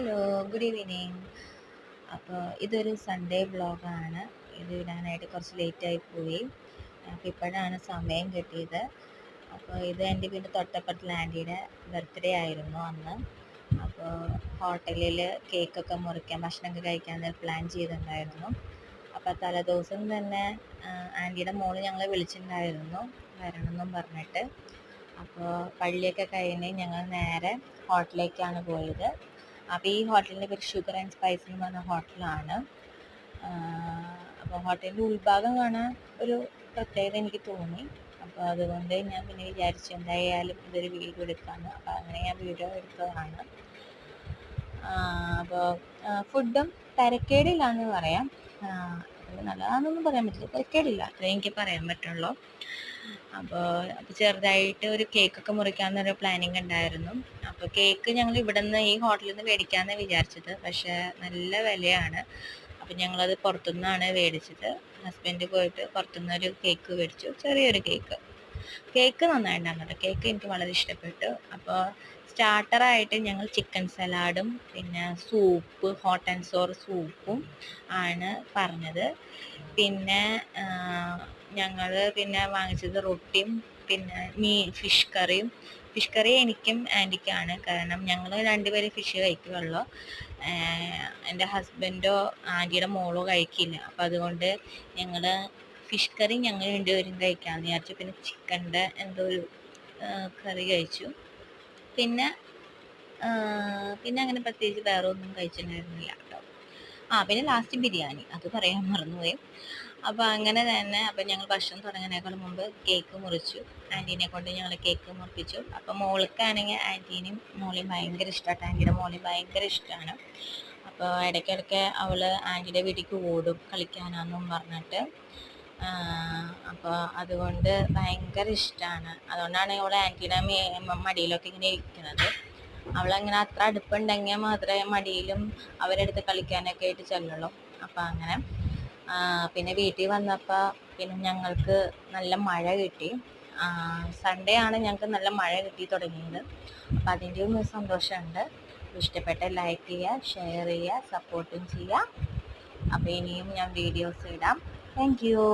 Hello, good evening. അപ്പോൾ ഇതൊരു Sunday വ്ളോഗാണ്. ഇത് ഇടാനായിട്ട് കുറച്ച് ലേറ്റായി പോയി. അപ്പോൾ ഇപ്പോഴാണ് സമയം കിട്ടിയത്. അപ്പോൾ ഇത് എൻ്റെ വീടിൻ്റെ തൊട്ടപ്പുറത്തുള്ള ആൻറ്റിയുടെ ബർത്ത്ഡേ ആയിരുന്നു അന്ന്. അപ്പോൾ ഹോട്ടലിൽ കേക്കൊക്കെ മുറിക്കാൻ ഭക്ഷണമൊക്കെ കഴിക്കാൻ പ്ലാൻ ചെയ്തിട്ടുണ്ടായിരുന്നു. അപ്പോൾ തലേദിവസം തന്നെ ആൻറ്റിയുടെ മോള് ഞങ്ങളെ വിളിച്ചിട്ടുണ്ടായിരുന്നു വരണമെന്നും പറഞ്ഞിട്ട്. അപ്പോൾ പള്ളിയൊക്കെ കഴിഞ്ഞ് ഞങ്ങൾ നേരെ ഹോട്ടലിലേക്കാണ് പോയത്. അപ്പോൾ ഈ ഹോട്ടലിൻ്റെ പേര് ഷുഗർ ആൻഡ് സ്പൈസ് എന്ന് പറഞ്ഞ ഹോട്ടലാണ്. അപ്പോൾ ഹോട്ടലിൻ്റെ ഉൾഭാഗം കാണാൻ ഒരു പ്രത്യേകത എനിക്ക് തോന്നി. അപ്പോൾ അതുകൊണ്ട് ഞാൻ പിന്നെ വിചാരിച്ചു എന്തായാലും ഇതൊരു വീഡിയോ എടുക്കാമെന്ന്. അപ്പോൾ അങ്ങനെ ഞാൻ വീഡിയോ എടുത്തതാണ്. അപ്പോൾ ഫുഡും തരക്കേടില്ലാന്ന് പറയാം. നല്ലതാണെന്നൊന്നും പറയാൻ പറ്റില്ല, തരക്കേടില്ല, അത്രേ എനിക്ക് പറയാൻ പറ്റുള്ളൂ. അപ്പോൾ ചെറുതായിട്ട് ഒരു കേക്കൊക്കെ മുറിക്കാമെന്നൊരു പ്ലാനിങ് ഉണ്ടായിരുന്നു. അപ്പോൾ കേക്ക് ഞങ്ങൾ ഇവിടെ നിന്ന് ഈ ഹോട്ടലിൽ നിന്ന് മേടിക്കാമെന്ന് വിചാരിച്ചത്, പക്ഷേ നല്ല വിലയാണ്. അപ്പം ഞങ്ങളത് പുറത്തുനിന്നാണ് മേടിച്ചത്. ഹസ്ബൻഡ് പോയിട്ട് പുറത്തുനിന്നൊരു കേക്ക് മേടിച്ചു, ചെറിയൊരു കേക്ക് നന്നായിട്ടുണ്ടായിരുന്നു കേട്ടോ. കേക്ക് എനിക്ക് വളരെ ഇഷ്ടപ്പെട്ടു. അപ്പോൾ സ്റ്റാർട്ടറായിട്ട് ഞങ്ങൾ ചിക്കൻ സലാഡും പിന്നെ സൂപ്പ്, ഹോട്ട് ആൻഡ് സോർ സൂപ്പും ആണ് പറഞ്ഞത്. പിന്നെ ഞങ്ങൾ പിന്നെ വാങ്ങിച്ചത് റൊട്ടിയും പിന്നെ ഫിഷ് കറി എനിക്കും ആൻറ്റിക്കാണ്. കാരണം ഞങ്ങൾ രണ്ടുപേരും ഫിഷ് കഴിക്കുകയുള്ളൂ. എൻ്റെ ഹസ്ബൻഡോ ആൻറ്റിയുടെ മോളോ കഴിക്കില്ല. അപ്പോൾ അതുകൊണ്ട് ഞങ്ങൾ ഫിഷ് കറി ഞങ്ങൾ രണ്ടുപേരും കഴിക്കാമെന്ന് വിചാരിച്ചു. പിന്നെ ചിക്കൻ്റെ എന്തോ ഒരു കറി കഴിച്ചു. പിന്നെ അങ്ങനെ പ്രത്യേകിച്ച് വേറെ ഒന്നും കഴിച്ചിട്ടുണ്ടായിരുന്നില്ല കേട്ടോ. പിന്നെ ലാസ്റ്റ് ബിരിയാണി, അത് പറയാൻ മറന്നുപോയി. അപ്പോൾ അങ്ങനെ തന്നെ അപ്പം ഞങ്ങൾ ഭക്ഷണം തുടങ്ങുന്നതിനേക്കാൾ മുമ്പ് കേക്ക് മുറിച്ചു. ആൻറ്റീനെ കൊണ്ട് ഞങ്ങൾ കേക്ക് മുറിപ്പിച്ചു. അപ്പോൾ മോൾക്കാണെങ്കിൽ ആൻറ്റീനെയും മോളെയും ഭയങ്കര ഇഷ്ടമാണ്. ആൻറ്റിയുടെ മോളെയും ഭയങ്കര ഇഷ്ടമാണ്. അപ്പോൾ ഇടയ്ക്കിടയ്ക്ക് അവൾ ആൻറ്റിയുടെ വീട്ടിലേക്ക് ഓടും കളിക്കാനാണെന്നും പറഞ്ഞിട്ട്. അപ്പോൾ അതുകൊണ്ട് ഭയങ്കര ഇഷ്ടമാണ്. അതുകൊണ്ടാണ് അവൾ ആൻറ്റിയുടെ മടിയിലൊക്കെ ഇങ്ങനെ ഇരിക്കുന്നത്. അവളങ്ങനെ അത്ര അടുപ്പുണ്ടെങ്കിൽ മാത്രമേ മടിയിലും അവരെടുത്ത് കളിക്കാനൊക്കെ ആയിട്ട് ചെല്ലുള്ളൂ. അപ്പോൾ അങ്ങനെ പിന്നെ വീട്ടിൽ വന്നപ്പോൾ പിന്നെ ഞങ്ങൾക്ക് നല്ല മഴ കിട്ടി. സൺഡേ ആണ് ഞങ്ങൾക്ക് നല്ല മഴ കിട്ടി തുടങ്ങിയത്. അപ്പോൾ അതിൻ്റെ ഒരു സന്തോഷമുണ്ട്. ഇഷ്ടപ്പെട്ട ലൈക്ക് ചെയ്യുക, ഷെയർ ചെയ്യുക, സപ്പോർട്ടും ചെയ്യുക. അപ്പോൾ ഇനിയും ഞാൻ വീഡിയോസ് ഇടാം. Thank you.